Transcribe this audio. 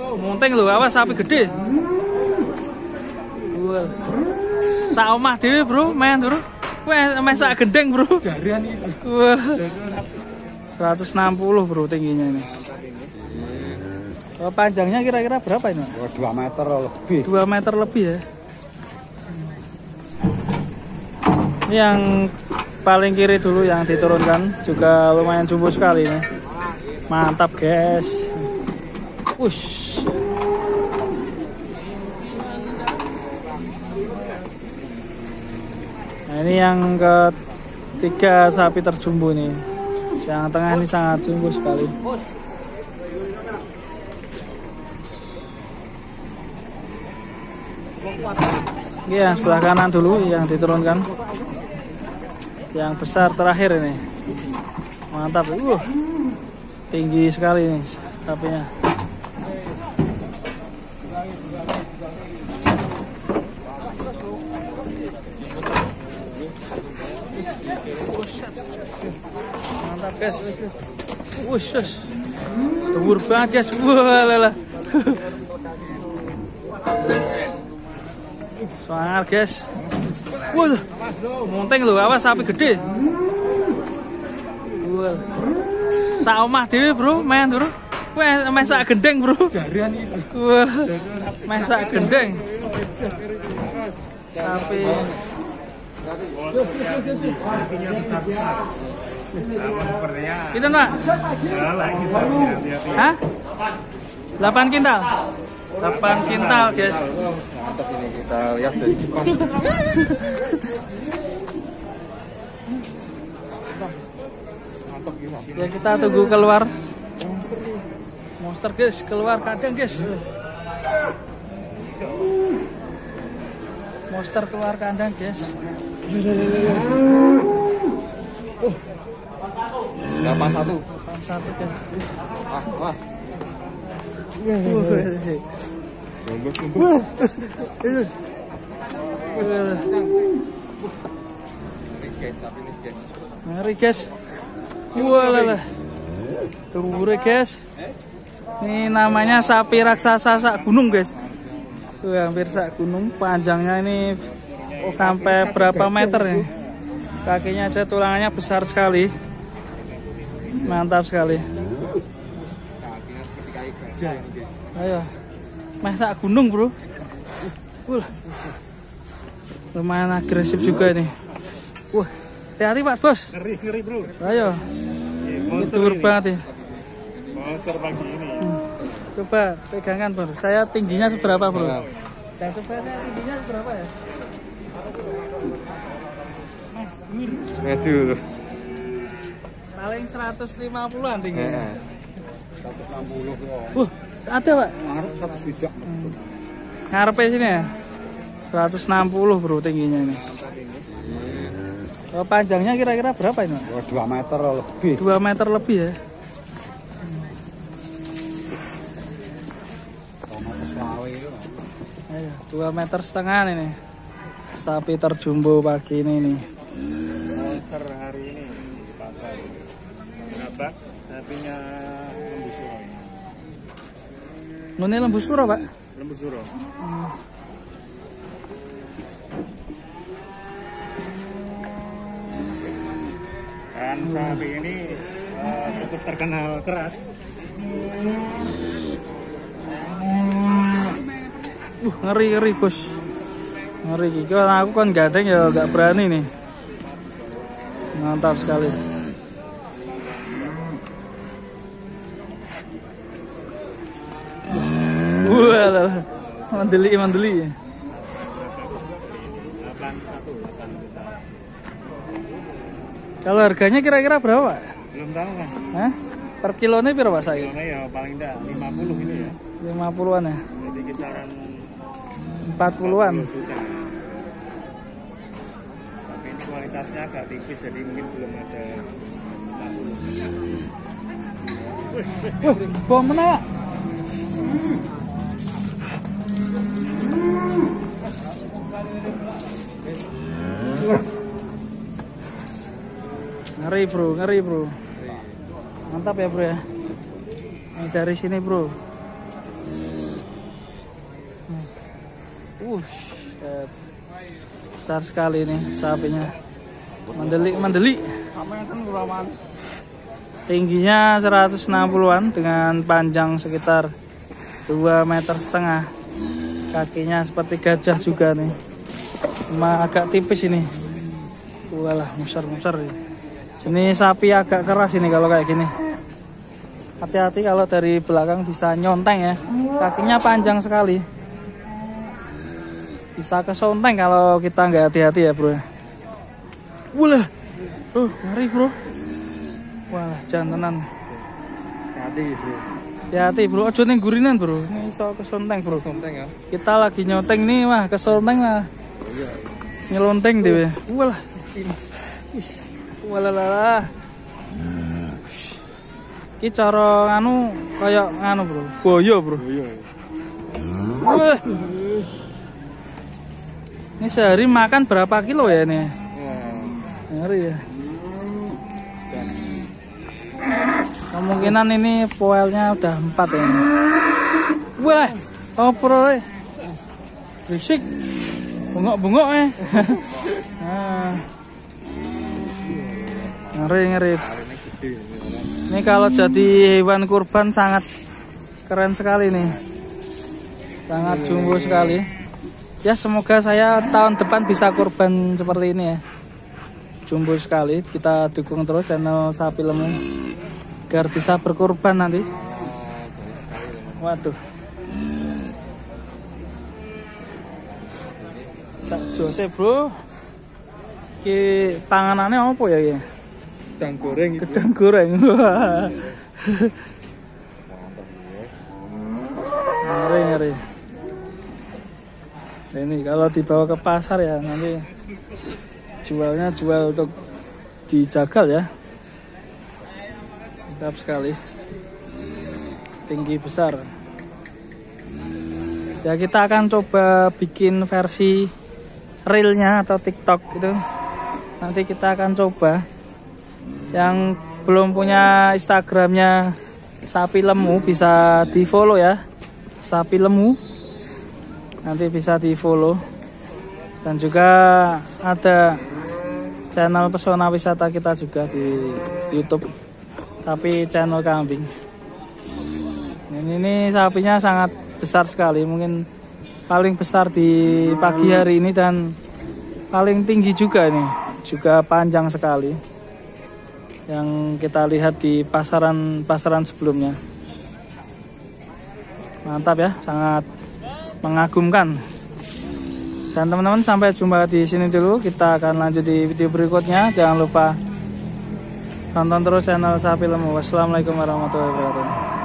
Monting lho, awas sapi gede. Wah. Sak omah dhewe, Bro, men, Bro. Wah, sak gendeng, Bro. Jarian ini. Wah. 160, Bro, tingginya ini. Panjangnya kira-kira berapa ini? 2 meter lebih. 2 meter lebih ya. Ini yang paling kiri dulu yang diturunkan, juga lumayan jumbo sekali nih. Mantap, guys. Wush. Nah, ini yang ketiga sapi terjumbo nih. Yang tengah ini sangat jumbo sekali. Iya, sebelah kanan dulu yang diturunkan. Yang besar terakhir ini. Mantap. Tinggi sekali nih sapinya. Mantap, guys. Wush. Tebur banget, guys. Wah, lala. Semangat, guys. Waduh, monting lho, awas sapi gede. Wah. Sak omah dhewe, Bro, men, Bro. Wah, sak gendeng, Bro. Jarian ini. Wah. Sak gendeng. Sapi. Itu enggak? Hah? 8 kintal. 8 kintal, guys. Mantap ini, kita lihat dari Jepang. Mantap gila. Ya, kita tunggu keluar. Monster, guys, keluar kandang, guys. Monster keluar kandang, guys. 81, guys. Wah. Mari, guys. Walah. Tunggu, guys. Ini namanya sapi raksasa sak gunung, guys. Tuh, hampir sak gunung. Panjangnya ini sampai berapa meter nih? Kakinya aja tulangannya besar sekali. Mantap sekali. Ayo, sak gunung, Bro. Lumayan agresif juga nih. Wah, hati-hati, Pak Bos. Ngeri, Bro. Ayo. Itu banget ya. Monster pagi ini. Coba pegangan, Bro. Saya tingginya seberapa, Bro? Dan coba saya tingginya seberapa ya? Aduh. Paling 150-an tingginya. 160. Ada, Pak? Ngarep 100 widak. Ngarepnya sini ya? 160, Bro, tingginya ini. Panjangnya kira-kira berapa ini, Pak? 2 meter lebih. 2 meter lebih ya. Ayo, 2,5 meter ini. Sapi terjumbo pagi ini nih. Monster hari ini di pasar. Berapa? Sapinya lembu suro. Ini lembu suro, Pak? Lembu suro. Dan sapi ini cukup terkenal keras. Ngeri, Bos. Ngeri. Kalau aku kan gandeng ya gak berani nih. Mantap sekali. Wah, mandeli. Kalau harganya kira-kira berapa? Belum tahu kan? Hah? Per kilonya berapa saya? Kilonya ya paling enggak 50 ini ya. 50-an ya? Jadi kisaran 40-an. juta. Tapi ini kualitasnya agak tipis jadi mungkin belum ada 40. Bom mana, Pak? Ngeri bro. Mantap ya bro ya. Ini dari sini bro. Besar sekali nih sapinya. Mandeli. Tingginya 160-an dengan panjang sekitar 2,5 meter. Kakinya seperti gajah juga nih. Cuma agak tipis ini. Walah, musar-musar. Ini sapi agak keras ini kalau kayak gini. Hati-hati kalau dari belakang bisa nyonteng ya. Kakinya panjang sekali. Bisa kesonteng kalau kita nggak hati-hati ya bro. Walah, ngeri bro. Wah, jantanan. Hati-hati bro, ojo ning gurinan bro. Ini iso kesonteng bro. Kesonteng ya. Kita lagi nyoteng nih mah, kesonteng mah. Nyelonteng deh. Walah. Walah. Iki cara anu kayak anu bro, boyo bro. Wah. Ini sehari makan berapa kilo ya ini? Ngeri ya. Kemungkinan ini poelnya udah 4 ya. Wah, bro. Berisik. Bengok-bengok ya. Nah. Ngeri. Ini kalau jadi hewan kurban sangat keren sekali nih. Sangat jumbo sekali. Ya semoga saya tahun depan bisa kurban seperti ini ya. Jumbo sekali. Kita dukung terus channel Sapi Lemu agar bisa berkurban nanti. Waduh. Sak jose bro. Ki panganannya apa ya ya? Gedang goreng itu. Gedang goreng. Ngeri. Ini kalau dibawa ke pasar ya nanti jualnya jual untuk dijagal ya. Mantap sekali. Tinggi besar. Ya kita akan coba bikin versi reelnya atau TikTok gitu. Nanti kita akan coba. Yang belum punya Instagramnya Sapi Lemu bisa di follow ya. Sapi Lemu nanti bisa di follow. Dan juga ada channel pesona wisata kita juga di YouTube, tapi channel kambing. Ini sapinya sangat besar sekali, mungkin paling besar di pagi hari ini dan paling tinggi juga ini, juga panjang sekali. Yang kita lihat di pasaran sebelumnya. Mantap ya, sangat mengagumkan. Dan teman-teman sampai jumpa di sini dulu. Kita akan lanjut di video berikutnya. Jangan lupa tonton terus channel Sapi Lemu. Wassalamualaikum warahmatullahi wabarakatuh.